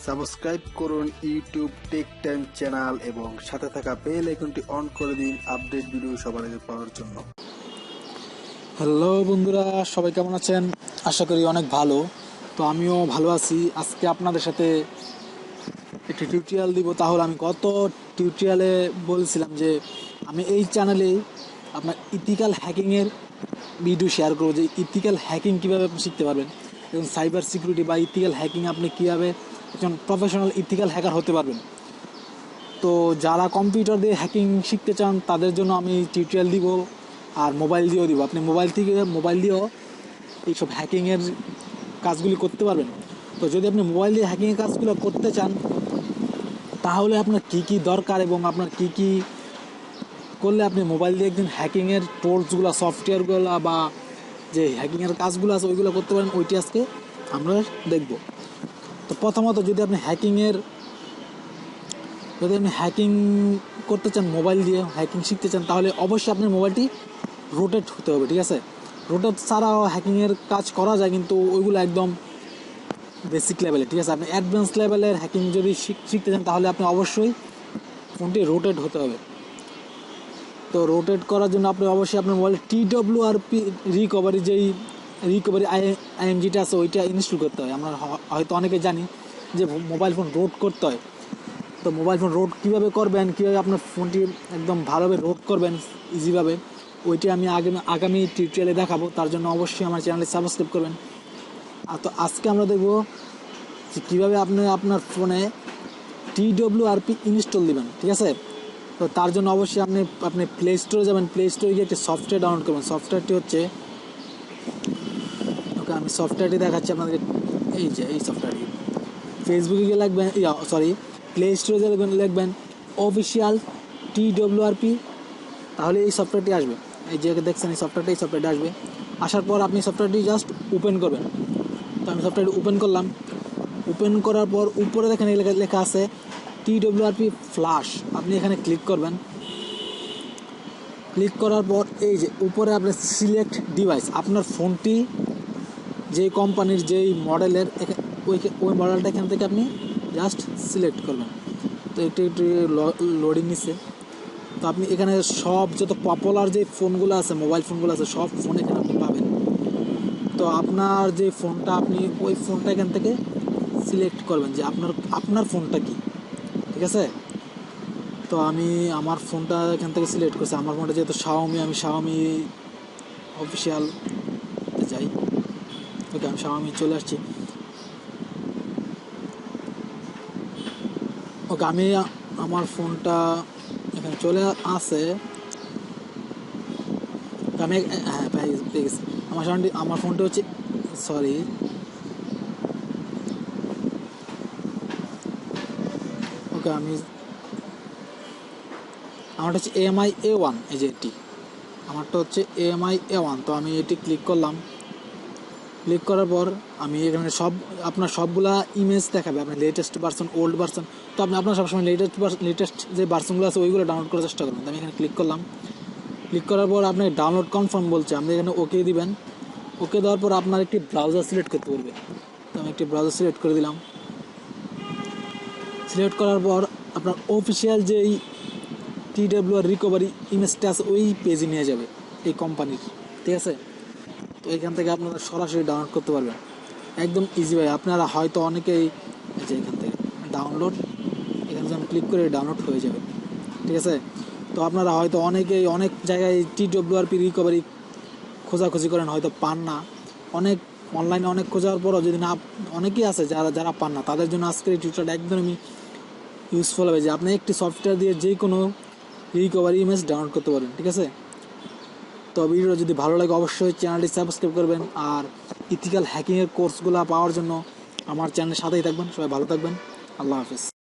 Subscribe করুন YouTube take time channel এবং সাথে থাকা বেল আইকনটি অন করে দিন আপডেট ভিডিও সবার আগে পাওয়ার জন্য। হ্যালো বন্ধুরা, সবাই কেমন আছেন? আশা করি অনেক ভালো। তো আমিও ভালো আছি। আজকে আপনাদের সাথে একটি টিউটোরিয়াল দিব। তাহলে আমি গত টিউটোরিয়ালে বলছিলাম যে আমি এই চ্যানেলে আপনার ইথিক্যাল হ্যাকিংয়ের ভিডিও শেয়ার করবো, যে ইথিক্যাল হ্যাকিং কীভাবে আপনি শিখতে পারবেন এবং সাইবার সিকিউরিটি বা ইথিক্যাল হ্যাকিং আপনি কীভাবে একজন প্রফেশনাল ইথিক্যাল হ্যাকার হতে পারবেন। তো যারা কম্পিউটার দিয়ে হ্যাকিং শিখতে চান তাদের জন্য আমি টিউটোরিয়াল দিব, আর মোবাইল দিয়েও দিব। আপনি মোবাইল দিয়েও এইসব হ্যাকিংয়ের কাজগুলি করতে পারবেন। তো যদি আপনি মোবাইল দিয়ে হ্যাকিংয়ের কাজগুলো করতে চান তাহলে আপনার কী কী দরকার এবং আপনার কী কী করলে আপনি মোবাইল দিয়ে একদিন হ্যাকিংয়ের টুলসগুলো, সফটওয়্যারগুলো বা যে হ্যাকিংয়ের কাজগুলো আছে ওইগুলো করতে পারেন, ওইটি আজকে আমরা দেখব। তো প্রথমত যদি আপনি হ্যাকিং করতে চান, মোবাইল দিয়ে হ্যাকিং শিখতে চান, তাহলে অবশ্যই আপনার মোবাইলটি রোটেট হতে হবে, ঠিক আছে? রোটেট ছাড়াও হ্যাকিংয়ের কাজ করা যায়, কিন্তু ওইগুলো একদম বেসিক লেভেলে, ঠিক আছে? আপনি অ্যাডভান্স লেভেলের হ্যাকিং যদি শিখতে চান তাহলে আপনি অবশ্যই ফোনটি রোটেট হতে হবে। তো রোটেট করার জন্য আপনি অবশ্যই আপনার মোবাইলে TWRP রিকভারি IMGটা আছে, ওইটা ইনস্টল করতে হয়। আমরা হয়তো অনেকে জানি যে মোবাইল ফোন রোট করতে হয়। তো মোবাইল ফোন রোড কীভাবে করবেন, কীভাবে আপনার ফোনটি একদম ভালোভাবে রোড করবেন ইজিভাবে, ওইটি আমি আগামী টিউটোরিয়ালে দেখাবো। তার জন্য অবশ্যই আমার চ্যানেলে সাবস্ক্রাইব করবেন। তো আজকে আমরা দেখব যে কীভাবে আপনি আপনার ফোনে TWRP ইনস্টল দিবেন, ঠিক আছে? তো তার জন্য অবশ্যই আপনি প্লে স্টোরে যাবেন। প্লে স্টোরে গিয়ে একটি সফটওয়্যার ডাউনলোড করবেন। সফটওয়্যারটি হচ্ছে, ওকে আমি সফটওয়্যারটি দেখাচ্ছি আপনাদেরকে। এই সফটওয়্যারটি ফেসবুকে গিয়ে প্লে স্টোরে লিখবেন অফিসিয়াল TWRP, তাহলে এই সফটওয়্যারটি আসবে। এই যে দেখছেন এই সফটওয়্যারটি আসবে। আসার পর আপনি সফটওয়্যারটি জাস্ট ওপেন করবেন। তো আমি সফটওয়্যারটি ওপেন করলাম। ওপেন করার পর উপরে দেখেন লেখা আছে TWRP ফ্ল্যাশ। আপনি এখানে ক্লিক করবেন। ক্লিক করার পর এই যে উপরে আপনি সিলেক্ট ডিভাইস, আপনার ফোনটি যেই কোম্পানির যেই মডেলের ওই মডেলটা এখান থেকে আপনি জাস্ট সিলেক্ট করবেন। তো একটু লোডিং নিচ্ছে। তো আপনি এখানে সব যত পপুলার যে ফোনগুলো আছে, মোবাইল ফোনগুলো আছে, সব ফোন এখানে আপনি পাবেন। তো আপনার যে ফোনটা, আপনি ওই ফোনটা এখান থেকে সিলেক্ট করবেন যে আপনার ফোনটা কি, ঠিক আছে? তো আমি আমার ফোনটা এখান থেকে সিলেক্ট করছি। আমার ফোনটা যেহেতু শাওমি, আমি শাওমি অফিসিয়াল যাই। ওকে, আমি শাওমি চলে আসছি। ওকে, আমি আমার ফোনটা এখানে চলে আসে। আমি পেয়ে গেছি। আমার ফোনটা হচ্ছে ওকে, আমারটা হচ্ছে AMI A1। এই যে এটি আমারটা হচ্ছে AMI A1। তো আমি এটি ক্লিক করলাম। ক্লিক করার পর আমি এখানে আপনার সবগুলা ইমেজ দেখাবে, আপনার লেটেস্ট ভার্সন, ওল্ড ভার্সন। তো আপনার সবসময় লেটেস্ট যে ভার্সনগুলো আছে ওইগুলো ডাউনলোড করার চেষ্টা করবেন। তো আমি এখানে ক্লিক করলাম। ক্লিক করার পর আপনাকে ডাউনলোড কনফার্ম বলছে, আপনি এখানে ওকে দিবেন। ওকে দেওয়ার পর আপনার একটি ব্রাউজার সিলেক্ট করতে পারবে। তো আমি একটি ব্রাউজার সিলেক্ট করে দিলাম। সিলেক্ট করার পর আপনার অফিসিয়াল যেই TWR রিকভারি ইমেজটা আছে ওই পেজে নিয়ে যাবে এই কোম্পানির, ঠিক আছে? তো এখান থেকে আপনারা সরাসরি ডাউনলোড করতে পারবেন একদম ইজি ভাবে। আপনারা হয়তো অনেকেই এই যে এখান থেকে ডাউনলোড, এখানে যখন ক্লিক করে ডাউনলোড হয়ে যাবে, ঠিক আছে? তো আপনারা হয়তো অনেকেই অনেক জায়গায় TWRP রিকভারি খোঁজাখুঁজি করেন, হয়তো পান না। অনলাইনে অনেক খোঁজার পরও যদি না, অনেকেই আছে যারা পান না, তাদের জন্য আজকের এই টিউটোরিয়ালটা একদমই ইউজফুল হবে, যে আপনি একটি সফটওয়্যার দিয়ে যে কোনো রিকভারি ইমেজ ডাউনলোড করতে পারেন, ঠিক আছে? তো ভিডিওটা যদি ভালো লাগে অবশ্যই চ্যানেলটি সাবস্ক্রাইব করবেন, আর ইথিক্যাল হ্যাকিংয়ের কোর্সগুলো পাওয়ার জন্য আমার চ্যানেলের সাথেই থাকবেন। সবাই ভালো থাকবেন। আল্লাহ হাফিজ।